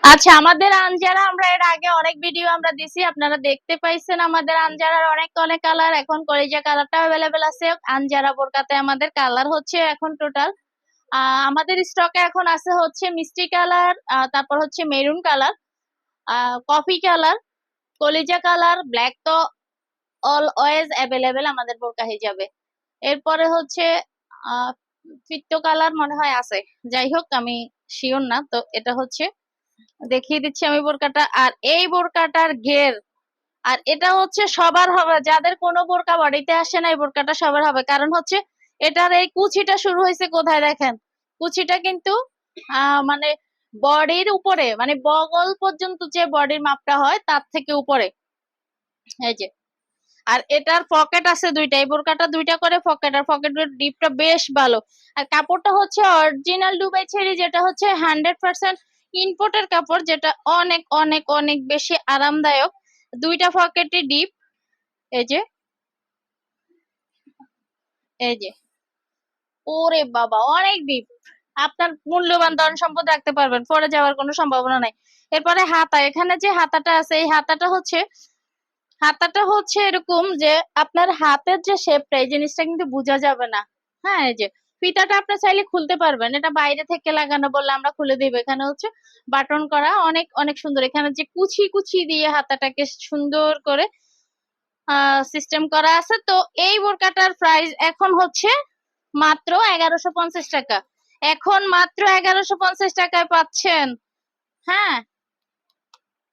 আচ্ছা, আমাদের আনজারা আমরা এর আগে অনেক ভিডিও আমরা দিছি, আপনারা দেখতে পাইছেন। আমাদের আনজারার অনেক অনেক কালার, এখন কলিজা কালারটা অ্যাভেলেবেল আছে। আনজারা বোরকাতে আমাদের কালার হচ্ছে এখন টোটাল আমাদের স্টকে এখন আছে হচ্ছে মিষ্টি কালার, তারপর হচ্ছে মেরুন কালার, কফি কালার, কলিজা কালার, ব্ল্যাক তো অলওয়েজ অ্যাভেলেবেল আমাদের বোরকা হিজাবে। এরপরে হচ্ছে আহ ফিত্তো কালার মনে হয় আছে, যাই হোক আমি শিওর না। তো এটা হচ্ছে দেখিয়ে দিচ্ছি আমি বোরকাটা, আর এই বোরকাটার ঘের, আর এটা হচ্ছে সবার হবে, যাদের কোনো বোরকা বাড়িতে আসে না এই বোরকাটা সবার হবে। কারণ হচ্ছে এটার এই কুচিটা শুরু হয়েছে কোথায় দেখেন, কুচিটা কিন্তু মানে বডির উপরে, মানে বগল পর্যন্ত যে বডির মাপটা হয় তার থেকে উপরে, এই যে। আর এটার পকেট আছে দুইটা, এই বোরকাটা দুইটা করে পকেট, আর পকেটের ডিপটা বেশ ভালো। আর কাপড়টা হচ্ছে অরিজিনাল দুবাই ছেড়ি, যেটা হচ্ছে 100% ইম্পোর্টের কাপড়, যেটা অনেক অনেক অনেক বেশি আরামদায়ক। দুইটা পকেটে ডিপ, এই যে, এই যে, ওরে বাবা অনেক ডিপ। আপনার মূল্যবান ধন সম্পদ রাখতে পারবেন, পরে যাওয়ার কোনো সম্ভাবনা নাই। এরপরে হাতা, এখানে যে হাতাটা আছে এই হাতাটা হচ্ছে এরকম যে আপনার হাতের যে শেপটা, এই জিনিসটা কিন্তু বোঝা যাবে না। হ্যাঁ, এই যে ফিতাটা আপনি চাইলে খুলতে পারবেন, এটা বাইরে থেকে লাগানো বললে আমরা খুলে দিব। এখানে হচ্ছে বাটন করা, অনেক অনেক সুন্দর। এখানে যে কুচি কুচি দিয়ে হাতাটাকে সুন্দর করে সিস্টেম করা আছে। তো এই বোরকাটার প্রাইস এখন হচ্ছে মাত্র 1150 টাকা। এখন মাত্র 1150 টাকায় পাচ্ছেন। হ্যাঁ,